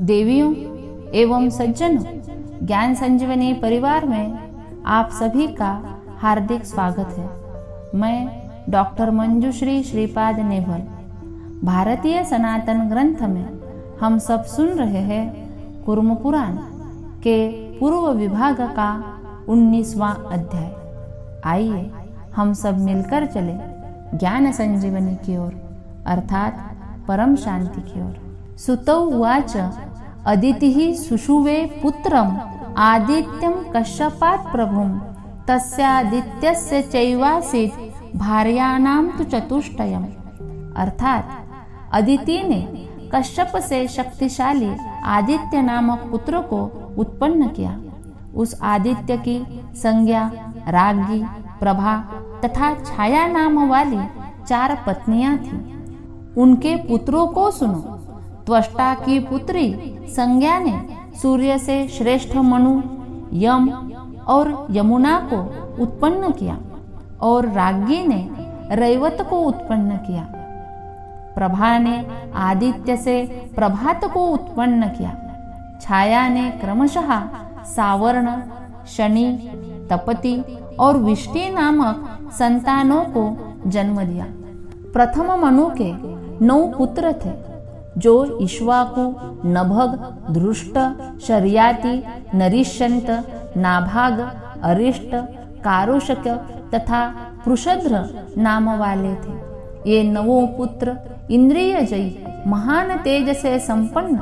देवियों एवं सज्जनों, ज्ञान संजीवनी परिवार में आप सभी का हार्दिक स्वागत है। मैं डॉक्टर मंजुश्री श्रीपाद नेवल। भारतीय सनातन ग्रंथ में हम सब सुन रहे हैं कुर्म पुराण के पूर्व विभाग का 19वां अध्याय। आइए हम सब मिलकर चले ज्ञान संजीवनी की ओर, अर्थात परम शांति की ओर। सुतौ उवाच अदितिः सुषुवे पुत्रम् आदित्यं कश्यपात् प्रभुं तस्यादित्यस्य चैवासीत् भार्याणां तु चतुष्टयम्। अर्थात अदिति ने कश्यप से शक्तिशाली आदित्य नामक पुत्र को उत्पन्न किया। उस आदित्य की संज्ञा राज्ञी, प्रभा तथा छाया नाम वाली 4 पत्नियां थीं। उनके पुत्रों को सुनो। त्वष्टा की पुत्री संज्ञा ने सूर्य से श्रेष्ठ मनु, यम और यमुना को उत्पन्न किया और राज्ञी ने रैवत को उत्पन्न किया। प्रभा ने आदित्य से प्रभात को उत्पन्न किया। छाया ने क्रमशः सावर्ण, शनि, तपति और विष्टि नामक संतानों को जन्म दिया। प्रथम मनु के 9 पुत्र थे, जो इक्ष्वाकु, नभग, धृष्ट, शर्याति, नरिष्यन्त, नाभाग, अरिष्ट, कारुषक तथा पृषध्र नाम वाले थे। ये 9 पुत्र इंद्रियजयी, महान तेज से संपन्न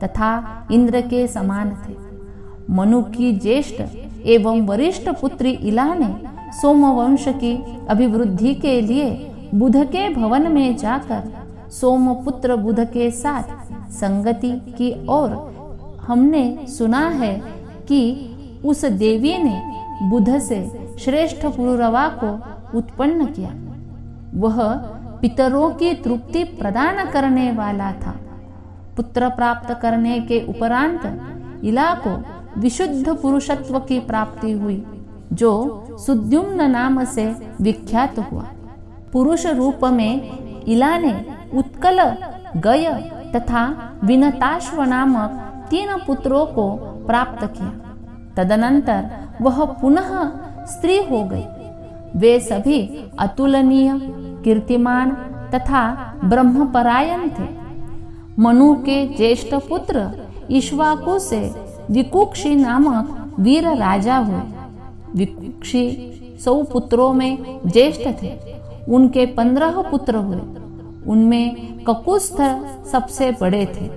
तथा इंद्र के समान थे। मनु की ज्येष्ठ एवं वरिष्ठ पुत्री इला ने सोमवंश की अभिवृद्धि के लिए बुध के भवन में जाकर सोमपुत्र बुध के साथ संगति की और हमने सुना है कि उस देवी ने बुध से श्रेष्ठ पुरुरवा को उत्पन्न किया। वह पितरों की तृप्ति प्रदान करने वाला था। पुत्र प्राप्त करने के उपरांत इला को विशुद्ध पुरुषत्व की प्राप्ति हुई, जो सुद्युम्न नाम से विख्यात हुआ। पुरुष रूप में इला ने उत्कल, गय तथा विनताश्व नामक 3 पुत्रों को प्राप्त किया। तदनंतर वह पुनः स्त्री हो गई। वे सभी अतुलनीय, कीर्तिमान तथा ब्रह्मपरायण थे। मनु के ज्येष्ठ पुत्र इक्ष्वाकु से विकुक्षी नामक वीर राजा हुए। विकुक्षी 100 पुत्रों में ज्येष्ठ थे। उनके 15 पुत्र हुए। उनमें ककुस्थ सबसे बड़े थे।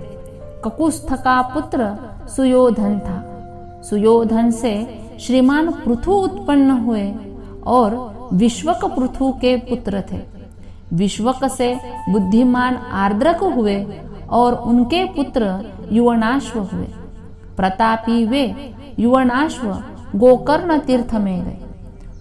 ककुस्थ का पुत्र सुयोधन था। सुयोधन से श्रीमान पृथु उत्पन्न हुए और विश्वक पृथु के पुत्र थे। विश्वक से बुद्धिमान आर्द्रक हुए और उनके पुत्र युवनाश्व हुए। प्रतापी वे युवनाश्व गोकर्ण तीर्थ में गए।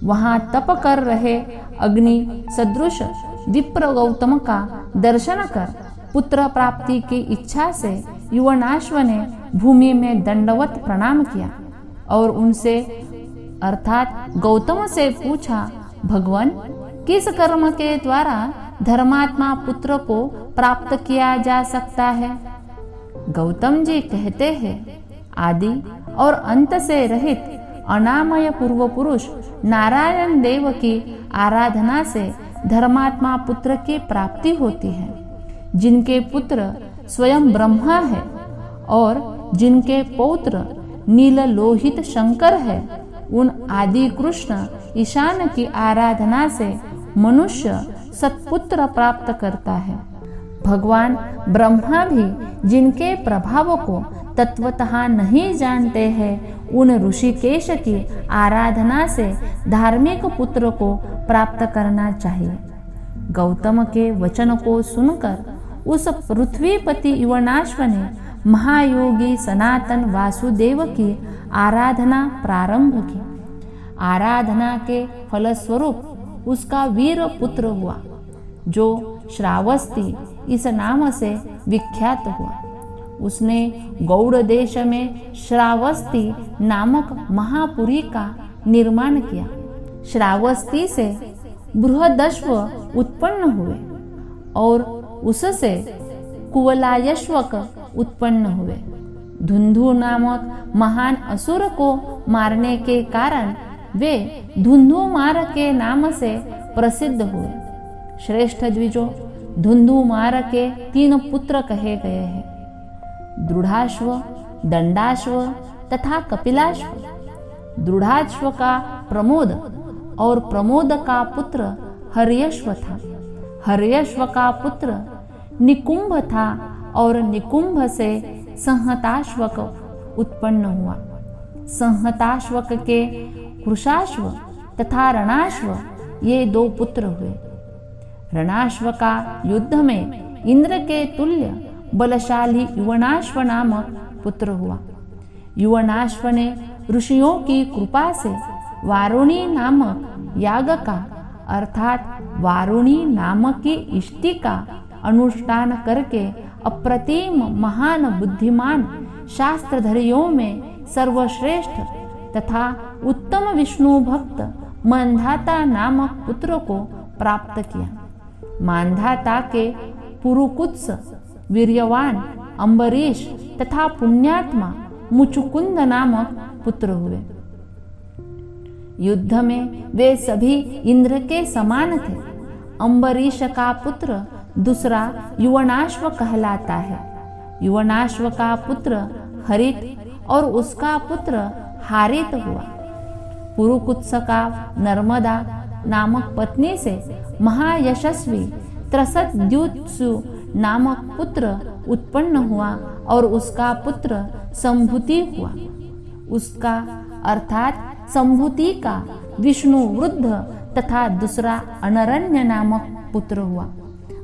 वहां तप कर रहे अग्नि सदृश विप्र गौतम का दर्शन कर पुत्र प्राप्ति की इच्छा से युवनाश्व ने भूमि में दंडवत प्रणाम किया और उनसे अर्थात गौतम से पूछा, भगवान, किस कर्म के द्वारा धर्मात्मा पुत्र को प्राप्त किया जा सकता है? गौतम जी कहते हैं, आदि और अंत से रहित अनामय पूर्व पुरुष नारायण देव की आराधना से धर्मात्मा पुत्र की प्राप्ति होती है। जिनके पुत्र स्वयं ब्रह्मा है और जिनके पौत्र नील लोहित शंकर है, उन आदि कृष्ण ईशान की आराधना से मनुष्य सत्पुत्र प्राप्त करता है। भगवान ब्रह्मा भी जिनके प्रभाव को तत्वतः नहीं जानते हैं, उन ऋषिकेश की आराधना से धार्मिक पुत्र को प्राप्त करना चाहिए। गौतम के वचन को सुनकर उस पृथ्वीपति युवनाश्व ने महायोगी सनातन वासुदेव की आराधना प्रारंभ की। आराधना के फलस्वरूप उसका वीर पुत्र हुआ, जो श्रावस्ती इस नाम से विख्यात हुआ। उसने गौड़ देश में श्रावस्ती नामक महापुरी का निर्माण किया। श्रावस्ती से बृहदश्व उत्पन्न हुए और उससे कुवलायश्वक उत्पन्न हुए। धुंधु नामक महान असुर को मारने के कारण वे धुंधुमार के नाम से प्रसिद्ध हुए। श्रेष्ठ द्विजों, धुंधुमार के 3 पुत्र कहे गए हैं, दृढ़ाश्व, दंडाश्व तथा कपिलाश्व। दृढ़ाश्व का प्रमोद और प्रमोद का पुत्र हर्यश्व था। हर्यश्व का पुत्र निकुंभ था और निकुंभ से संहताश्वक उत्पन्न हुआ। संहताश्वक के कृशाश्व तथा रणाश्व ये 2 पुत्र हुए। रणाश्व का युद्ध में इंद्र के तुल्य बलशाली युवनाश्व नामक पुत्र हुआ। युवनाश्व ने ऋषियों की कृपा से वारुणी नामक याग का अर्थात वारुणी नामक की इष्टि का अनुष्ठान करके अप्रतिम महान बुद्धिमान शास्त्रधारियों में सर्वश्रेष्ठ तथा उत्तम विष्णु भक्त मांधाता नामक पुत्र को प्राप्त किया। मांधाता के पुरुकुत्स, वीर्यवान अम्बरीश तथा पुण्यात्मा मुचुकुंद नामक पुत्र हुए। युद्ध में वे सभी इंद्र के समान थे। अम्बरीश का पुत्र दूसरा युवनाश्व कहलाता है। युवनाश्व का पुत्र हरित और उसका पुत्र हारित हुआ। पुरुकुत्स का नर्मदा नामक पत्नी से महायशस्वी त्रसद्युत्सु नामक पुत्र उत्पन्न हुआ और उसका पुत्र संभूति हुआ। उसका अर्थात संभूति का विष्णु वृद्ध तथा दूसरा अनरण्य नामक पुत्र हुआ।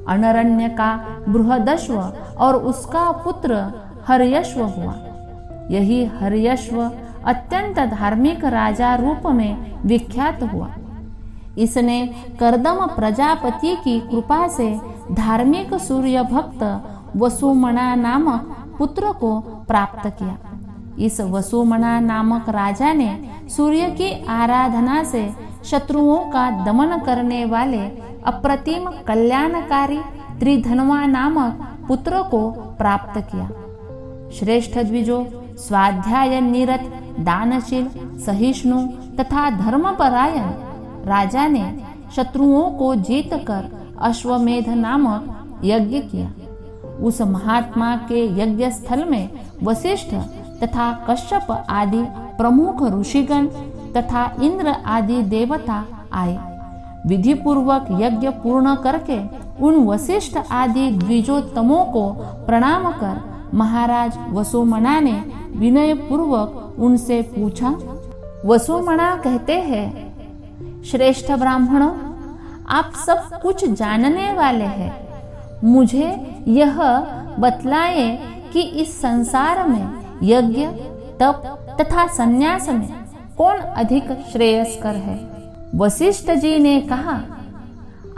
अनरण्य का बृहदश्व और उसका पुत्र हर्यश्व हुआ। यही हर्यश्व अत्यंत धार्मिक राजा रूप में विख्यात हुआ। इसने कर्दम प्रजापति की कृपा से धार्मिक सूर्य भक्त वसुमना नामक पुत्र को प्राप्त किया। इस वसुमना नामक राजा ने सूर्य की आराधना से शत्रुओं का दमन करने वाले अप्रतिम कल्याणकारी त्रिधनवा नामक पुत्र को प्राप्त किया। श्रेष्ठ द्विजों, स्वाध्याय निरत, दानशील, सहिष्णु तथा धर्मपरायण राजा ने शत्रुओं को जीतकर अश्वमेध नामक यज्ञ किया। उस महात्मा के यज्ञ स्थल में वशिष्ठ तथा कश्यप आदि प्रमुख ऋषिगण तथा इंद्र आदि देवता आए। विधि पूर्वक यज्ञ पूर्ण करके उन वशिष्ठ आदि द्विजोत्तमों को प्रणाम कर महाराज वसुमना ने विनय पूर्वक उनसे पूछा। वसुमना कहते हैं, श्रेष्ठ ब्राह्मणों, आप सब कुछ जानने वाले हैं। मुझे यह बतलाएं कि इस संसार में यज्ञ, तप तथा संन्यास में कौन अधिक श्रेयस्कर है। वशिष्ठ जी ने कहा,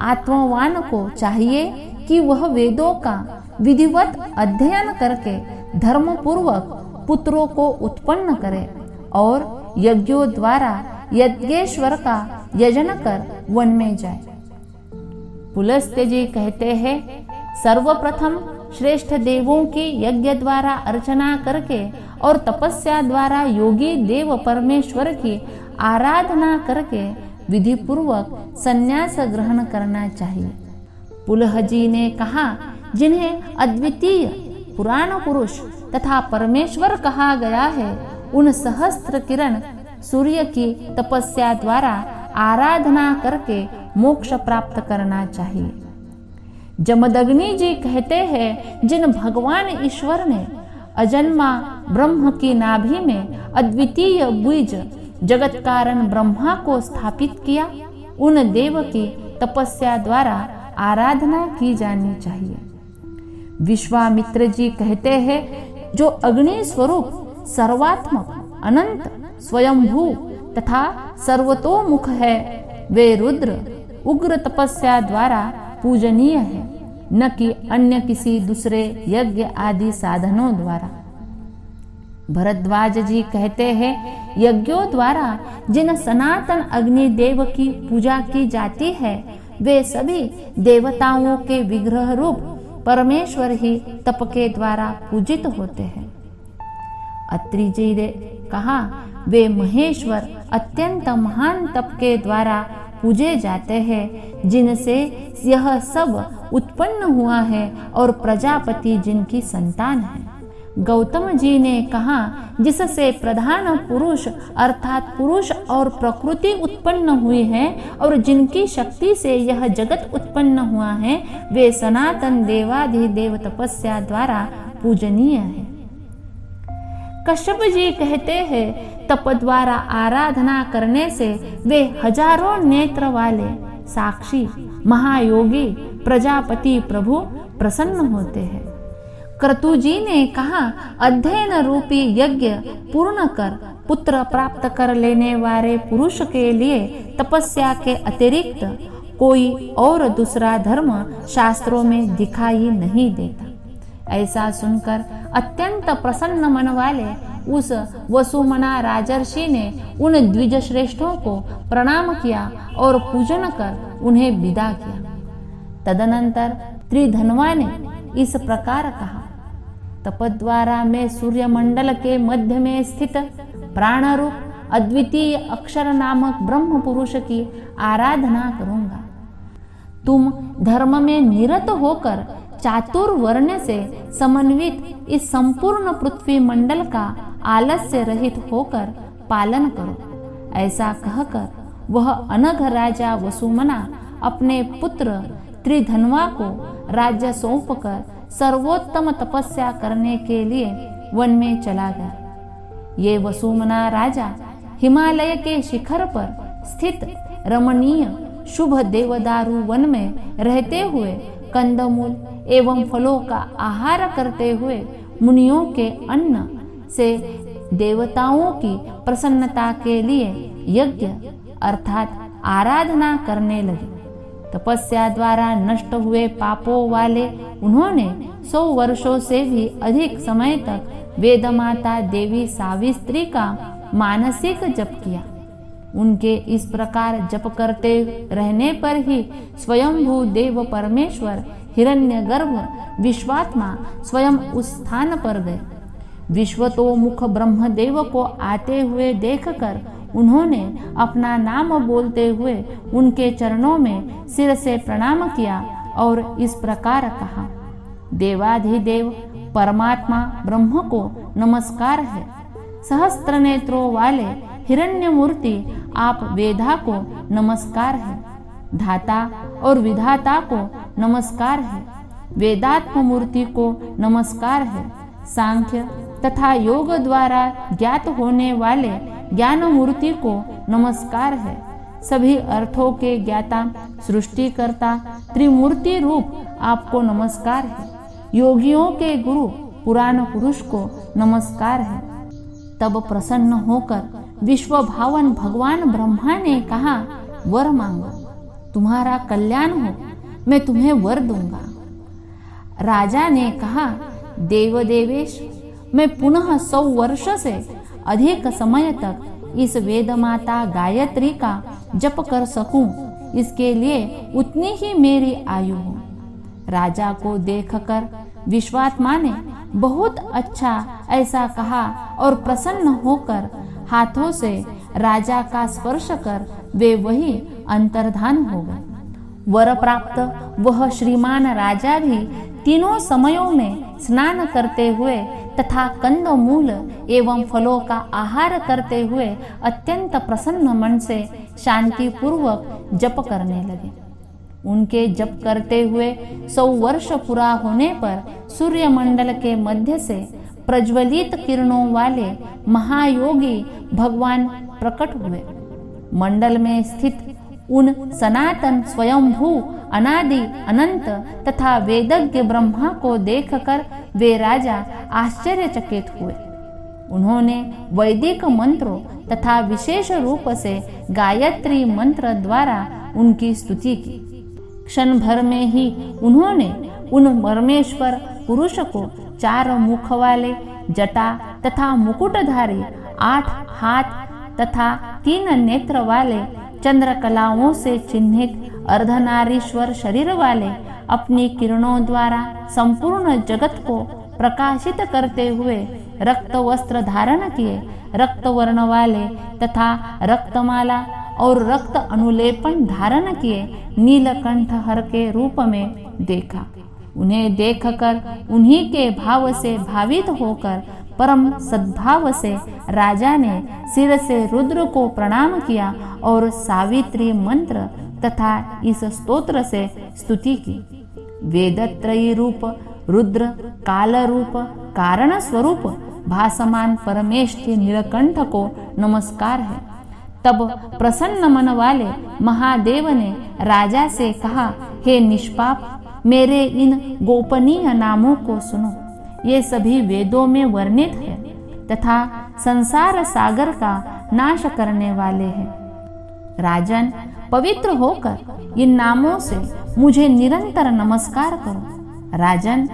आत्मवान को चाहिए कि वह वेदों का विधिवत अध्ययन करके धर्म पूर्वक पुत्रों को उत्पन्न करे और यज्ञों द्वारा यज्ञेश्वर का यजन कर वन में जाए। पुलस्त्य जी कहते हैं, सर्वप्रथम श्रेष्ठ देवों की यज्ञ द्वारा अर्चना करके और तपस्या द्वारा योगी देव परमेश्वर की आराधना करके विधि पूर्वक संन्यास ग्रहण करना चाहिए। पुलह जी ने कहा, जिन्हें अद्वितीय पुराण पुरुष तथा परमेश्वर कहा गया है, उन सहस्त्र किरण सूर्य की तपस्या द्वारा आराधना करके मोक्ष प्राप्त करना चाहिए। जमदग्नि जी कहते हैं, जिन भगवान ईश्वर ने अजन्मा ब्रह्म की नाभि में अद्वितीय बीज जगत कारण ब्रह्मा को स्थापित किया, उन देव की तपस्या द्वारा आराधना की जानी चाहिए। विश्वामित्र जी कहते हैं, जो अग्नि स्वरूप सर्वात्मक अनंत स्वयंभू तथा सर्वतोमुख है, वे रुद्र उग्र तपस्या द्वारा पूजनीय है, न कि अन्य किसी दूसरे यज्ञ आदि साधनों द्वारा। भरद्वाज जी कहते हैं, यज्ञों द्वारा जिन सनातन अग्नि देव की पूजा की जाती है, वे सभी देवताओं के विग्रह रूप परमेश्वर ही तप के द्वारा पूजित होते हैं। अत्रि जी ने कहा, वे महेश्वर अत्यंत महान तप के द्वारा पूजे जाते हैं, जिनसे यह सब उत्पन्न हुआ है और प्रजापति जिनकी संतान है। गौतम जी ने कहा, जिससे प्रधान पुरुष अर्थात पुरुष और प्रकृति उत्पन्न हुई है और जिनकी शक्ति से यह जगत उत्पन्न हुआ है, वे सनातन देवाधिदेव तपस्या द्वारा पूजनीय है। कश्यप जी कहते हैं, तप द्वारा आराधना करने से वे हजारों नेत्र वाले साक्षी महायोगी प्रजापति प्रभु प्रसन्न होते हैं। क्रतु जी ने कहा, अध्ययन रूपी यज्ञ पूर्ण कर पुत्र प्राप्त कर लेने वाले पुरुष के लिए तपस्या के अतिरिक्त कोई और दूसरा धर्म शास्त्रों में दिखाई नहीं देता। ऐसा सुनकर अत्यंत प्रसन्न मन वाले उस वसुमना राजर्षि ने उन द्विज श्रेष्ठों को प्रणाम किया और पूजन कर उन्हें विदा किया। तदनंतर त्रिधनवा ने इस प्रकार कहा, तपद्वारा मैं सूर्यमंडल के मध्य में स्थित प्राणरूप अद्वितीय अक्षर नामक ब्रह्म पुरुष की आराधना करूंगा। तुम धर्म में निरत होकर चातुर्वर्ण से समन्वित इस संपूर्ण पृथ्वी मंडल का आलस्य रहित होकर पालन करो। ऐसा कहकर वह अनघ राजा वसुमना अपने पुत्र त्रिधनवा को राज्य सौंपकर सर्वोत्तम तपस्या करने के लिए वन में चला गया। ये वसुमना राजा हिमालय के शिखर पर स्थित रमणीय शुभ देवदारू वन में रहते हुए कंदमूल एवं फलों का आहार करते हुए मुनियों के अन्न से देवताओं की प्रसन्नता के लिए यज्ञ अर्थात आराधना करने लगे। तपस्या द्वारा नष्ट हुए पापों वाले उन्होंने 100 वर्षों से भी अधिक समय तक वेदमाता देवी सावित्री का मानसिक जप किया। उनके इस प्रकार जप करते रहने पर ही स्वयंभू देव परमेश्वर हिरण्यगर्भ विश्वात्मा स्वयं उस स्थान पर गए। विश्वतोमुख ब्रह्मदेव को आते हुए देखकर उन्होंने अपना नाम बोलते हुए उनके चरणों में सिर से प्रणाम किया और इस प्रकार कहा, देवाधिदेव परमात्मा ब्रह्म को नमस्कार है। सहस्त्र नेत्रों वाले हिरण्य मूर्ति आप वेदा को नमस्कार है। धाता और विधाता को नमस्कार है। वेदात्म मूर्ति को नमस्कार है। सांख्य तथा योग द्वारा ज्ञात होने वाले ज्ञान मूर्ति को नमस्कार है। सभी अर्थों के ज्ञाता सृष्टिकर्ता त्रिमूर्ति रूप आपको नमस्कार है। योगियों के गुरु पुराण पुरुष को नमस्कार है। तब प्रसन्न होकर विश्व भावन भगवान ब्रह्मा ने कहा, वर मांगो, तुम्हारा कल्याण हो, मैं तुम्हें वर दूंगा। राजा ने कहा, देवदेवेश, मैं पुनः 100 वर्ष से अधिक समय तक इस वेदमाता गायत्री का जप कर सकूं, इसके लिए उतनी ही मेरी आयु हो। राजा को देखकर विश्वात्मा ने बहुत अच्छा ऐसा कहा और प्रसन्न होकर हाथों से राजा का स्पर्श कर वे वही अंतर्धान हो गए। वर प्राप्त वह श्रीमान राजा भी तीनों समयों में स्नान करते हुए तथा कंदमूल एवं फलों का आहार करते हुए अत्यंत प्रसन्न मन से शांति पूर्वक जप करने लगे। उनके जप करते हुए 100 वर्ष पूरा होने पर सूर्यमंडल के मध्य से प्रज्वलित किरणों वाले महायोगी भगवान प्रकट हुए। मंडल में स्थित उन सनातन स्वयंभू अनादि अनंत तथा वेदज्ञ ब्रह्मा को देखकर वे राजा आश्चर्यचकित हुए। उन्होंने वैदिक मंत्रों तथा विशेष रूप से गायत्री मंत्र द्वारा उनकी स्तुति की। क्षण भर में ही उन्होंने उन परमेश्वर पुरुष को 4 मुख वाले जटा तथा मुकुटधारी 8 हाथ तथा 3 नेत्र वाले चंद्रकलाओं से चिन्हित अर्धनारीश्वर शरीर वाले अपनी किरणों द्वारा संपूर्ण जगत को प्रकाशित करते हुए रक्त वस्त्र धारण किए, रक्त वर्ण वाले तथा रक्तमाला और रक्त अनुलेपन धारण किए नीलकंठ हर के रूप में देखा। उन्हें देखकर उन्हीं के भाव से भावित होकर परम सद्भाव से राजा ने सिर से रुद्र को प्रणाम किया और सावित्री मंत्र तथा इस स्तोत्र से स्तुति की। वेदत्रयी रूप रुद्र काल रूप कारण स्वरूप भासमान परमेष्ठी नीलकंठ को नमस्कार है। तब प्रसन्न मन वाले महादेव ने राजा से कहा, हे निष्पाप, मेरे इन गोपनीय नामों को सुनो। ये सभी वेदों में वर्णित है तथा संसार सागर का नाश करने वाले हैं। राजन, पवित्र होकर इन नामों से मुझे निरंतर नमस्कार करो। राजन,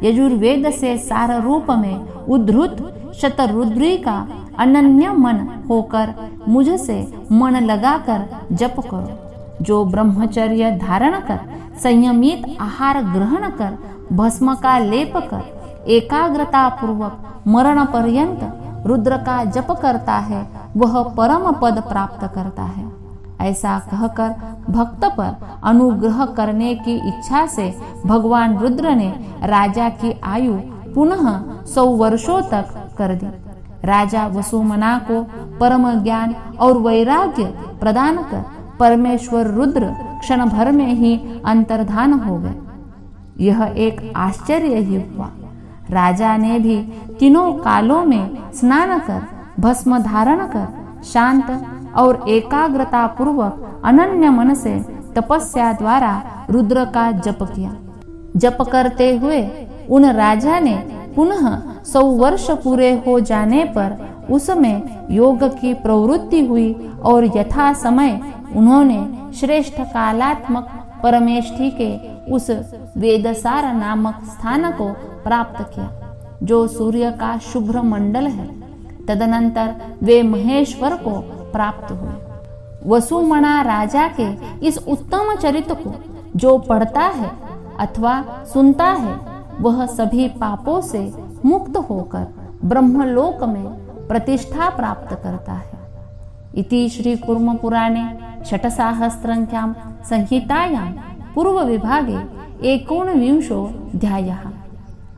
यजुर्वेद से सार रूप में उद्धृत शतरुद्री का अनन्य मन होकर मुझसे मन लगाकर जप करो। जो ब्रह्मचर्य धारण कर, संयमित आहार ग्रहण कर, भस्म का लेप कर, एकाग्रता पूर्वक मरण पर्यंत रुद्र का जप करता है, वह परम पद प्राप्त करता है। ऐसा कहकर भक्त पर अनुग्रह करने की इच्छा से भगवान रुद्र ने राजा की आयु पुनः 100 वर्षों तक कर दी। राजा वसुमना को परम ज्ञान और वैराग्य प्रदान कर परमेश्वर रुद्र क्षण भर में ही अंतर्धान हो गए। यह एक आश्चर्य ही हुआ। राजा ने भी तीनों कालों में स्नान कर, भस्म धारण कर, शांत और एकाग्रता पूर्वक अनन्य मन से तपस्या द्वारा रुद्र का जप किया। जप करते हुए उन राजा ने पुनः 100 वर्ष पूरे हो जाने पर उसमें योग की प्रवृत्ति हुई और यथा समय उन्होंने श्रेष्ठ कालात्मक परमेष्ठी के उस वेदसार नामक स्थान को प्राप्त किया, जो सूर्य का शुभ्र मंडल है। तदनंतर वे महेश्वर को प्राप्त हुए। वसुमना राजा के इस उत्तम चरित्र को जो पढ़ता है अथवा सुनता है, वह सभी पापों से मुक्त होकर ब्रह्मलोक में प्रतिष्ठा प्राप्त करता है। इति श्री कूर्म पुराणे षट्सहस्रंख्यां संहितायां पूर्व विभागे 19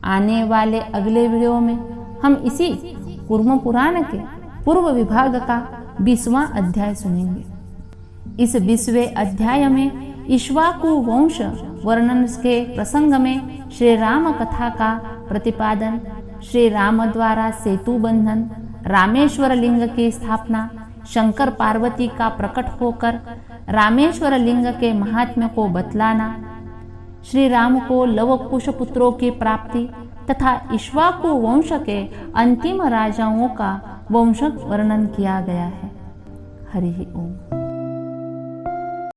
आने वाले अगले वीडियो में हम इसी कूर्म पुराण के पूर्व विभाग का 20वां अध्याय सुनेंगे। इस 20वें अध्याय में इक्ष्वाकु वंश वर्णन के प्रसंग में श्री राम कथा का प्रतिपादन, श्री राम द्वारा सेतु बंधन, रामेश्वर लिंग की स्थापना, शंकर पार्वती का प्रकट होकर रामेश्वर लिंग के महात्म्य को बतलाना, श्री राम को लव कुश पुत्रों की प्राप्ति तथा इक्ष्वाकु वंश के अंतिम राजाओं का वंश वर्णन किया गया है। हरि ओम।